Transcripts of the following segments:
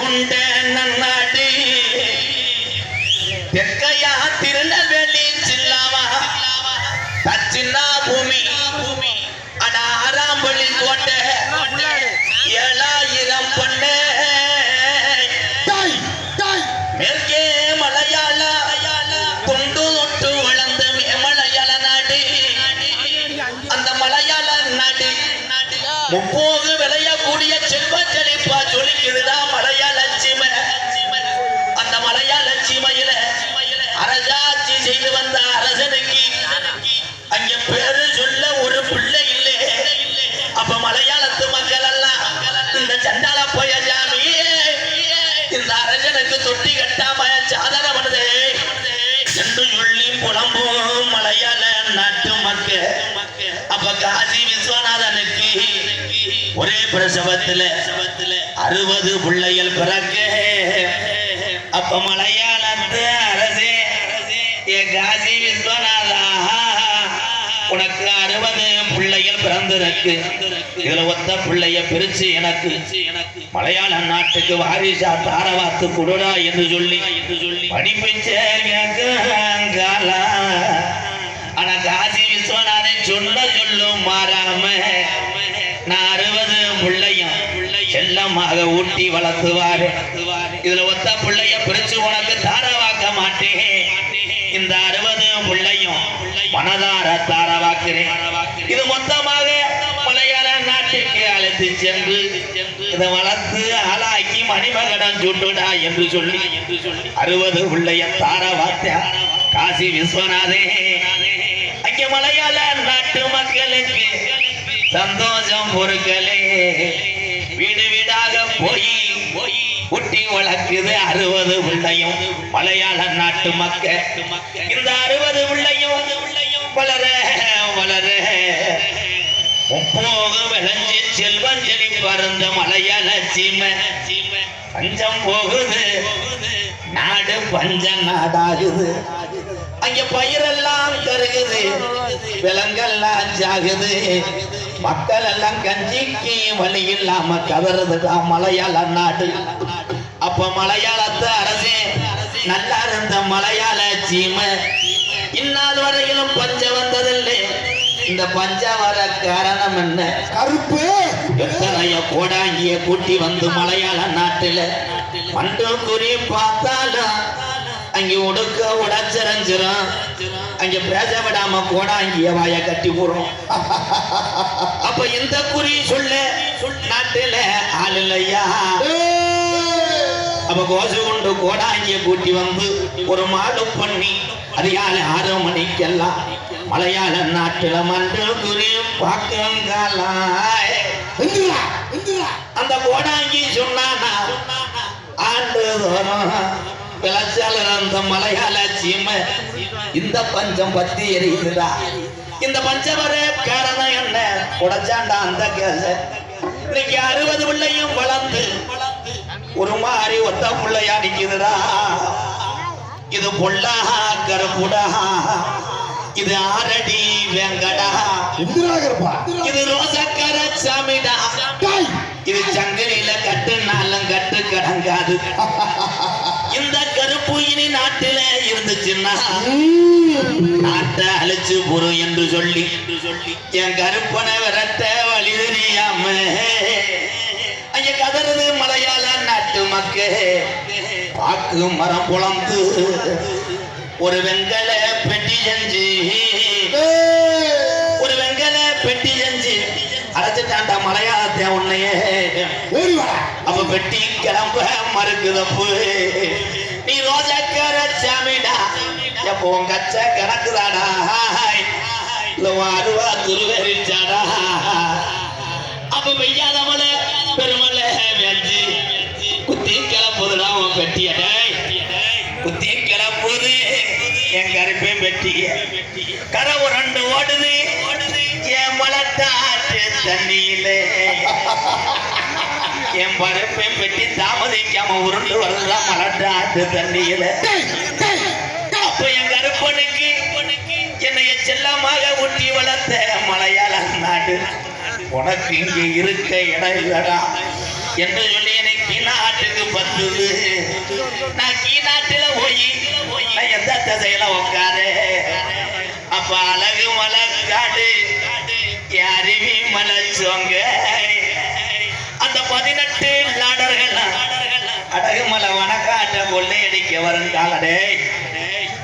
கொண்ட நன்னாடு தெற்கையா திருநெல்வேலி சில்லாமா தச்சின்னா பூமி அட ஆறாம்பள்ளி கோட்டை 7000 பொண்ணு மேற்கே மலையாள கொண்டு தொட்டு வளர்ந்த மலையாள நாடு அந்த மலையாள நாடு முப்போது விளையக்கூடிய செல்வ செழிப்பா சொல்லிக்குதுடா மலையாள சீமை அந்த மலையாள சீமையில அரசாட்சி செய்து வந்த அரசனுக்கு அங்க பேரு சொல்ல ஒரு பிள்ளை இல்லை அப்ப மலையாளத்து மக்கள் எல்லாம் இந்த சண்டால போய ஜாமி இந்த அரசனுக்கு தொட்டி கட்டாம சாதனை பண்ணுது என்று சொல்லி புலம்பும் மலையாள நாட்டு மக்கள் அப்ப காசி விஸ்வநாதனுக்கு ஒரே பிரசவத்துல 60 பிள்ளைகள் பிறக்க அப்ப மலையாளத்து அரசே ஏ காசி விஸ்வநாதா உனக்கு 60 பிள்ளைகள் பிறந்திருக்கு இதுல ஒத்த பிள்ளைய பிரிச்சு எனக்கு மலையாள நாட்டுக்கு வாரிசா தாரவாத்து குடுடா என்று சொல்லி படிப்பிச்சாலா ஆனா காசி விஸ்வநாதன் சொல்லும் மாறாம நான் 60 பிள்ளையும் செல்லமாக ஊட்டி வளர்த்துவாரு இதுல ஒத்த பிள்ளைய பிரிச்சு உனக்கு தாரவாக்க மாட்டேன் இந்த 60 பிள்ளையும் மனதார தாரவாக்குறேன் இது மொத்தமாக மலையாள நாட்டுக்கு அழைத்து சென்று இதை வளர்த்து ஆளாக்கி மணிமகடம் சுட்டுடா என்று சொல்லி 60 பிள்ளைய தாரவாத்த காசி விஸ்வநாதே அங்கே மலையாள நாட்டு மக்களுக்கு சந்தோஷம் பொருட்களே வீடு வீடாக போய் ஊட்டி வளர்க்குது 60 பிள்ளையும் மலையாள நாட்டு மக்கள் இந்த 60 பிள்ளையும் வளர வளர முப்போது விளைஞ்சி செல்வம் செடி பறந்த மலையாள சீமை பஞ்சம் போகுது நாடு பஞ்ச நாடாகுது அங்க பயிரெல்லாம் கருகுது விலங்கெல்லாம் சாகுது மக்கள் எல்லாம் கஞ்சிக்கு வழி இல்லாம கதறதுடா மலையாள நாடு அப்ப மலையாளத்து அரசே நல்லா இருந்த மலையாள சீமை இந்நாள் வரையிலும் பஞ்சம் வந்ததில்லை இந்த பஞ்சம் வர காரணம் என்ன கருப்பு எத்தனைய கோடாங்கிய கூட்டி வந்து மலையாள நாட்டுல பண்டு குறி பார்த்தாலும் அங்க உடுக்க உடச்சிரஞ்சிரும் அங்க பேச விடாம கோடாங்கிய வாய கட்டி போடுறோம் அப்ப இந்த குறி சொல்ல நாட்டுல ஆள் இல்லையா அப்ப கோசு கொண்டு கோடாங்கிய கூட்டி வந்து ஒரு மாடு பண்ணி அதிகாலை 6 மணிக்கெல்லாம் மலையாள நாட்டுல மண்டு குறி பார்க்கங்காலாய் அந்த கோடாங்கி சொன்னானா ஆண்டு தோறும் விளைச்சல் அந்த மலையாள சீமை இந்த பஞ்சம் பத்தி எரியுதுடா இந்த பஞ்சம் வர காரணம் என்ன உடைச்சாண்டா அந்த கேச இன்னைக்கு 60 பிள்ளையும் வளர்ந்து ஒரு மாதிரி ஒத்த பிள்ளையா நிக்குதுடா இது பொல்லா கருப்புடா இது ஆரடி வெங்கடா இது ரோசக்கர சாமிடா இது சங்கரியில கட்டுனாலும் கட்டு கடங்காது இந்த கருப்பு இனி நாட்டில இருந்துச்சுன்னா நாட்டை அழிச்சு போறோம் என்று சொல்லி என் கருப்பனை விரட்ட வழி தெரியாம அங்க கதறது மலையாள நாட்டு மக்கே பாக்கு மரம் புலந்து ஒரு வெங்கல பெட்டி செஞ்சு அடைச்சிட்டாண்டா மலையாளத்தை உன்னையே அப்ப பெட்டி கிளம்ப மறுக்குதப்பு நீ ரோஜாக்கார சாமிடா எப்போ உங்க அச்ச கணக்குதாடா அருவா துருவரிச்சாடா அப்ப பெய்யாத மலை பெருமலை வெஞ்சு குத்தி கிளப்புதுடா உன் பெட்டியட குத்தி கிளப்புது என் கருப்பையும் பெட்டிய கரை 2 ஓடுது என் மலட்டாற்று தண்ணியிலே என் பருப்பையும் பெட்டி தாமதிக்காம உருண்டு வருதுதான் மலட்டாற்று தண்ணியில அப்ப என் கருப்பனுக்கு என்னைய செல்லமாக ஊட்டி வளர்த்த மலையாள நாடு உனக்கு இங்கே இருக்க இடம் இல்லடா என்று சொல்லி எனக்கு நாட்டுக்கு 10 சுத்துது நான் கீ நாட்டுல போய் எந்த திசையில உட்காரு அப்ப அழகு மலை காடு அருவி மலை சொங்க அந்த 18 லாடர்கள் அழகு மலை வனக்காட்ட கொள்ளையடிக்க வரும் காலடே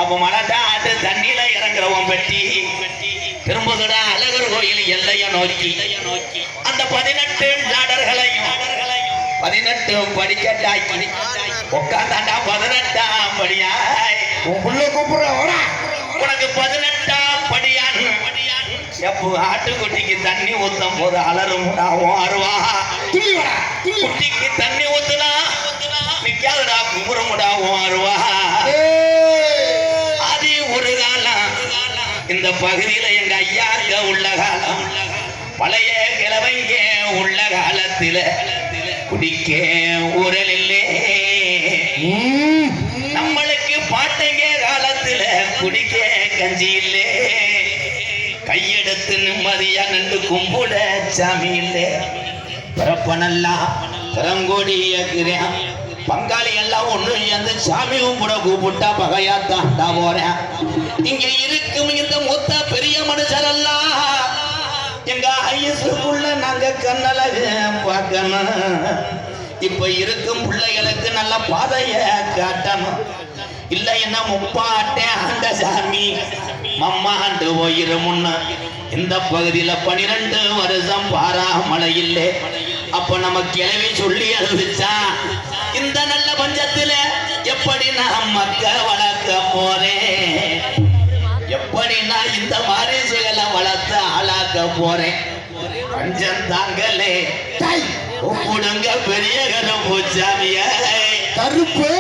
அப்ப மலைட்டா ஆட்டு தண்ணியில இறங்குறவன் பெட்டி திரும்புதடா அழகர் கோயில் எல்லைய நோக்கி அந்த 18 லாடர்களையும் 18 படிக்கட்டாக்கி உட்காந்தாண்டா 18ஆம் படியாய் உள்ள கூப்பிடுற உனக்கு 18ஆம் படியான் எப்போ ஆட்டுக்குட்டிக்கு தண்ணி ஊத்தும் போது அலறுமுடாவும் அருவா குட்டிக்கு தண்ணி ஊத்துனா நிக்காதடா குமுறமுடாவும் அருவா அது ஒரு காலம் இந்த பகுதியில எங்க ஐயாங்க உள்ள காலம் பழைய கிழவங்க உள்ள காலத்தில குடிக்க ஊரல் இல்லே நம்மளுக்கு பாட்டங்க காலத்துல குடிக்க கஞ்சி இல்லே கையெடுத்து நிம்மதியா நின்று கும்பிட சாமி இல்லே பிறப்பனெல்லாம் பிறங்கோடியான் பங்காளி எல்லாம் ஒண்ணு அந்த சாமி கும்பிட கூப்பிட்டா பகையாத்தாண்டா போறேன் இங்க இருக்கும் இந்த மொத்த பெரிய மனுஷரெல்லாம் எங்க ஐயசுக்குள்ள நாங்க கண்ணழக பார்க்கணும் இப்ப இருக்கும் பிள்ளைகளுக்கு நல்ல பாதைய காட்டணும் இல்ல என்ன முப்பாட்டே ஆண்ட சாமி மம்மாண்டு போயிரு முன்ன இந்த பகுதியில 12 வருஷம் பாராமழை இல்லை அப்ப நம்ம கிளவி சொல்லி அழுதுச்சா இந்த நல்ல பஞ்சத்துல எப்படி நான் மக்க வளர்க்க போறேன் எப்படி நான் இந்த மாரிசுகளை வளர்த்து ஆளாக்க போறேன் பஞ்சம் தாங்கலே கொடுங்க பெரிய கருப்பு சாமிய கருப்பு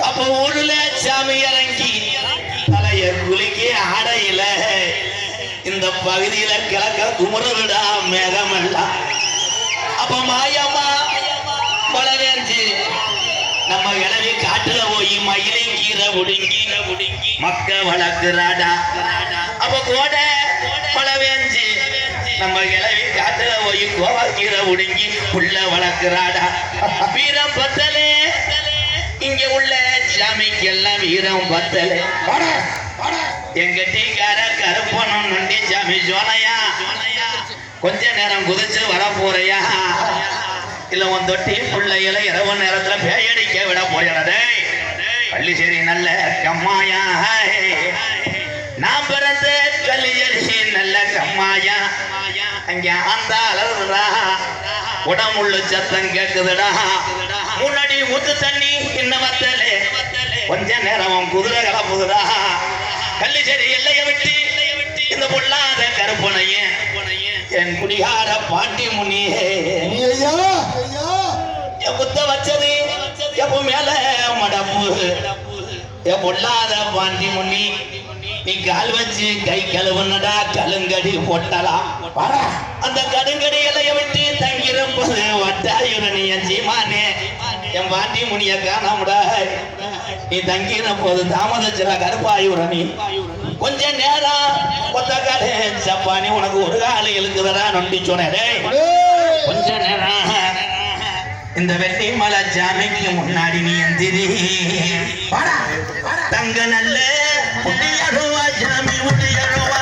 அப்ப ஊருல சாமி இறங்கி தலைய குலுக்கி ஆடையில இந்த பகுதியில கிழக்க குமுறவிடா மேகமெல்லாம் அப்ப மாயம்மா வளரஞ்சு நம்ம கிளவி காட்டுல போய் மயிலையும் கீரை புடுங்கி மக்க வளர்க்குறாடா அப்ப கோடை பழவேஞ்சு நம்ம கிளவி காட்டுல போய் கோவா கீரை புடுங்கி புள்ள வளர்க்குறாடா வீரம் பத்தலே இங்க உள்ள சாமிக்கு எல்லாம் வீரம் பத்தலே எங்க டீக்கார கருப்பணம் நொண்டி சாமி சோனையா கொஞ்ச நேரம் குதிச்சு வர போறியா இல்ல உன் தொட்டி பிள்ளைகளை இரவு நேரத்துல பேயடிக்க விட போறதே பள்ளிச்சேரி நல்ல கம்மாயா நான் பிறந்த கல்லிச்சேரி நல்ல கம்மாயா அங்க அந்த அலறுடா உடம்புள்ள சத்தம் கேக்குதுடா முன்னாடி ஊத்து தண்ணி இன்னும் வத்தலே கொஞ்ச நேரம் குதிரை கலப்புதுடா கல்லிச்சேரி எல்லைய விட்டு இந்த பொல்லாத கருப்பனைய என் குடிகார பாண்டி முனியே என் குத்த வச்சது எப்ப மேல மடப்பு என் பொல்லாத பாண்டி முனி நீ கால் வச்சு கை கழுவுனடா கலுங்கடி போட்டலாம் அந்த கடுங்கடி இலைய விட்டு தங்கிருப்பது வட்டாயுரணி என் சீமானே என் பாண்டி முனிய காணாமடா நீ தங்கின போது தாமதச்சிரா கருப்பாயுரணி கொஞ்ச நேரம் கொத்த காலே சப்பானி உனக்கு ஒரு கால இழுக்குதடா நொண்டி சொன்னே கொஞ்ச நேரம் இந்த வெள்ளி மலை ஜாமிக்கு முன்னாடி நீ எந்திரி தங்க நல்ல உடியருவா ஜாமி உடியருவா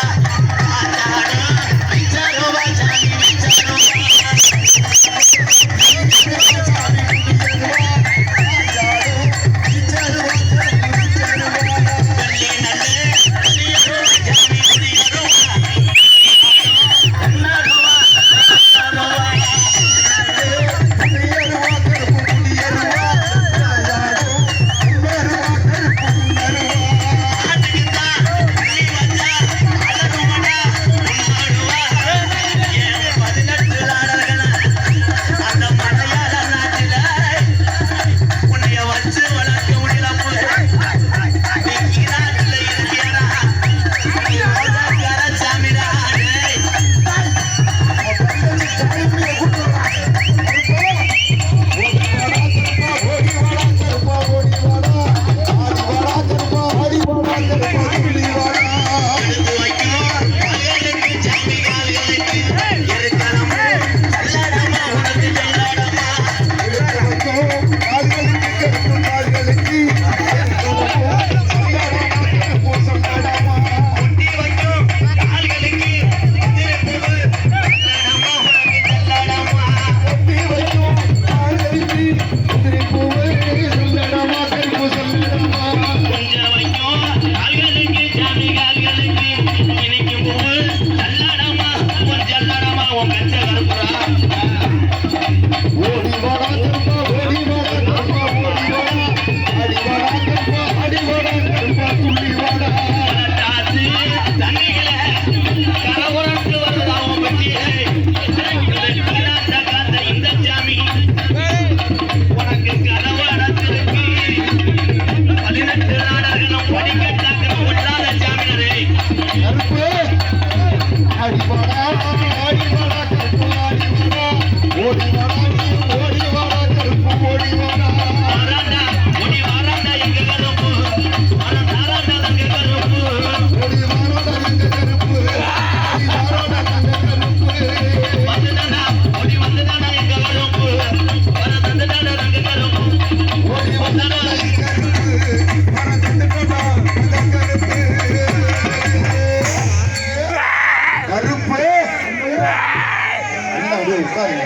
என்ன அப்படியே உட்காருங்க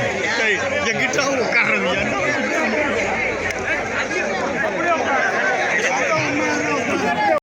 என்கிட்ட உட்கார்றது